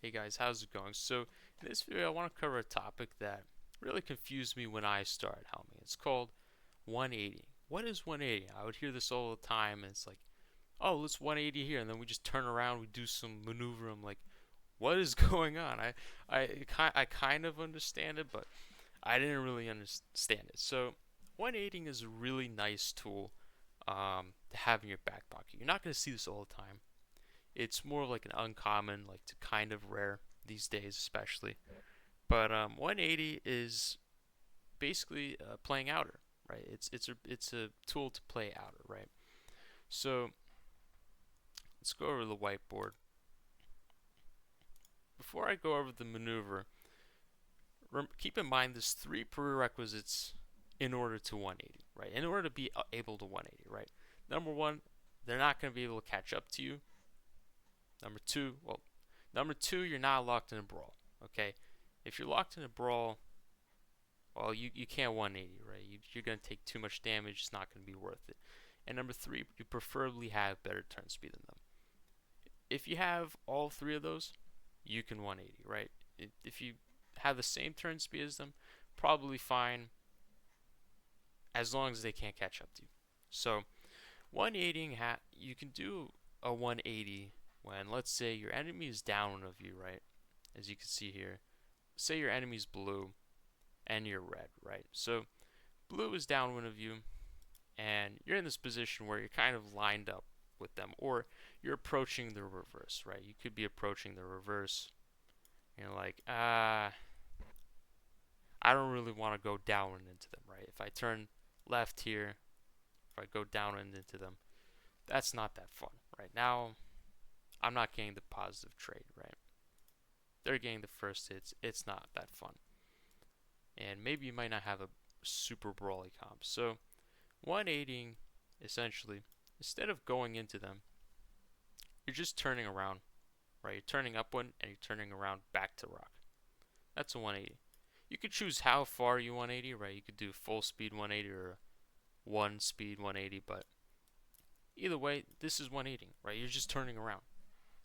Hey guys, how's it going? So in this video I want to cover a topic that really confused me when I started helming. It's called 180. What is 180? I would hear this all the time and it's like, oh, let's 180 here, and then we just turn around, we do some maneuver. I'm like, what is going on? I kind of understand it, but I didn't really understand it. So 180 is a really nice tool to have in your back pocket. You're not going to see this all the time. It's more like an uncommon, like to kind of rare these days, especially. But 180 is basically playing outer, right? It's a tool to play outer, right? So let's go over the whiteboard. Before I go over the maneuver, keep in mind there's three prerequisites in order to 180, right? In order to be able to 180, right? Number one, they're not going to be able to catch up to you. Number two, you're not locked in a brawl. Okay, if you're locked in a brawl, well, you can't 180, right? You're gonna take too much damage. It's not gonna be worth it. And number three, you preferably have better turn speed than them. If you have all three of those, you can 180, right? If you have the same turn speed as them, probably fine, as long as they can't catch up to you. So 180, you can do a 180 when, let's say, your enemy is down of you, right? As you can see here, say your enemy's blue and you're red, right? So blue is downwind of you, and you're in this position where you're kind of lined up with them, or you're approaching the reverse, right? You could be approaching the reverse, and you're like, I don't really want to go downwind into them, right? If I turn left here, if I go downwind into them, that's not that fun, right? Now, I'm not getting the positive trade, right? They're getting the first hits. It's not that fun. And maybe you might not have a super brawly comp. So 180ing, essentially, instead of going into them, you're just turning around, right? You're turning upwind and you're turning around back to rock. That's a 180. You could choose how far you 180, right? You could do full speed 180 or one speed 180, but either way, this is 180, right? You're just turning around.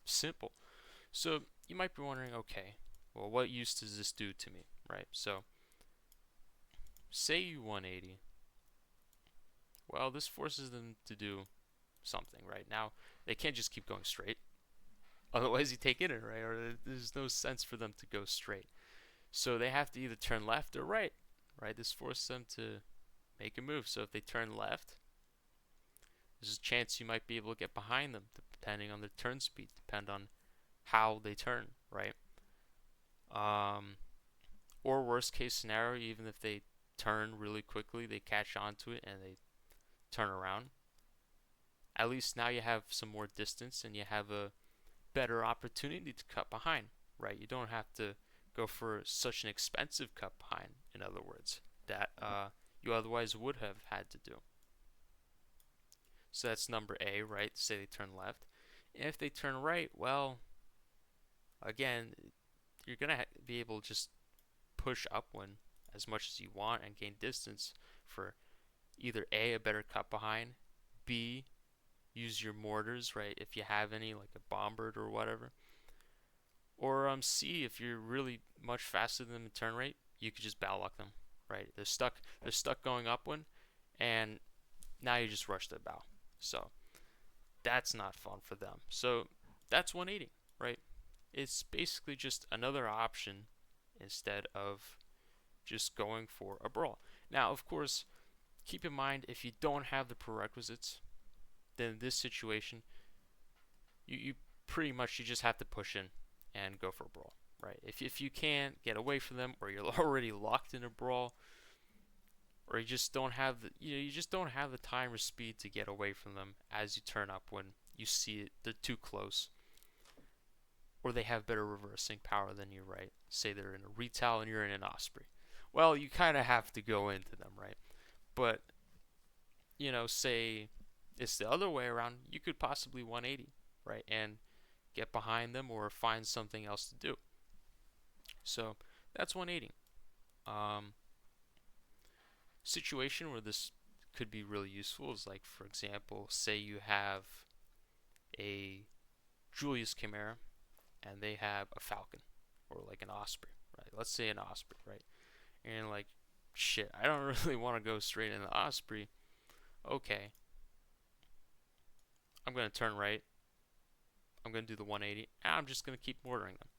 Simple. So you might be wondering, okay, well, what use does this do to me, right? So say you 180. Well, this forces them to do something, right? Now, they can't just keep going straight. Otherwise, you take it, right? Or there's no sense for them to go straight. So they have to either turn left or right, right? This forces them to make a move. So if they turn left, there's a chance you might be able to get behind them, depending on their turn speed, depend on how they turn, right? Or worst case scenario, even if they turn really quickly, they catch onto it and they turn around. At least now you have some more distance and you have a better opportunity to cut behind, right? You don't have to go for such an expensive cut behind, in other words, that you otherwise would have had to do. So that's number A, right? Say they turn left. And if they turn right, well, again, you're going to be able to just push upwind as much as you want and gain distance for either A, a better cut behind, B, use your mortars, right, if you have any, like a bombard or whatever, or C, if you're really much faster than them in turn rate, you could just bow lock them, right? They're stuck going upwind, and now you just rush their bow. So that's not fun for them. So that's 180, right? It's basically just another option instead of just going for a brawl. Now, of course, keep in mind, if you don't have the prerequisites, then in this situation, you pretty much, you just have to push in and go for a brawl, right? If you can't get away from them, or you're already locked in a brawl, or you just don't have the time or speed to get away from them as you turn up when you see it, they're too close, or they have better reversing power than you, right? Say they're in a retail and you're in an osprey. Well, you kind of have to go into them, right? But say it's the other way around, you could possibly 180, right, and get behind them or find something else to do. So that's 180. Situation where this could be really useful is, like, for example, say you have a Julius Chimera and they have a falcon or like an osprey, right? Let's say an osprey, right? And like, shit, I don't really want to go straight in the osprey. Okay, I'm gonna turn right. I'm gonna do the 180, and I'm just gonna keep mortaring them.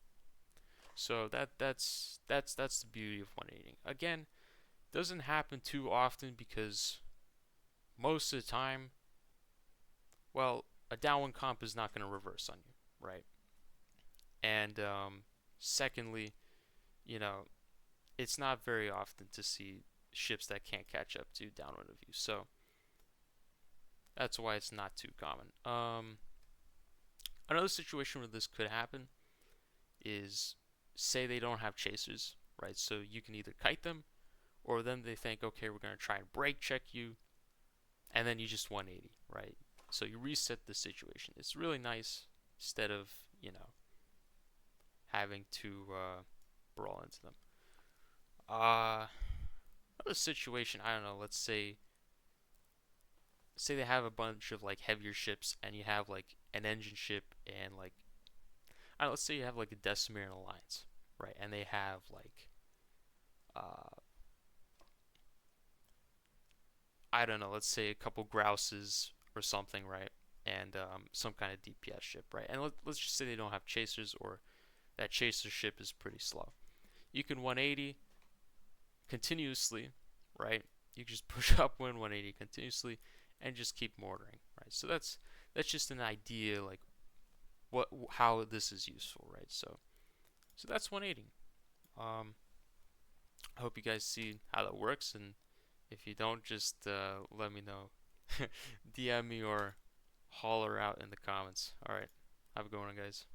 So that's the beauty of 180. Again, doesn't happen too often because most of the time, well, a downwind comp is not gonna reverse on you, right? And secondly, you know, it's not very often to see ships that can't catch up to downwind of you. So that's why it's not too common. Another situation where this could happen is, say they don't have chasers, right? So you can either kite them, or then they think, okay, we're going to try and brake check you, and then you just 180, right? So you reset the situation. It's really nice instead of, having to brawl into them. Another situation, I don't know, let's say they have a bunch of like heavier ships and you have like an engine ship and like, I don't know, let's say you have like a Decimarian Alliance, right? And they have like uh I don't know, let's say a couple grouses or something, right? And some kind of DPS ship, right? And let's just say they don't have chasers, or that chaser ship is pretty slow. You can 180 continuously, right? You can just push upwind 180 continuously and just keep mortaring, right? So that's just an idea, like how this is useful, right? So that's 180. I hope you guys see how that works, and if you don't, just let me know. DM me or holler out in the comments. All right, have a good one, guys.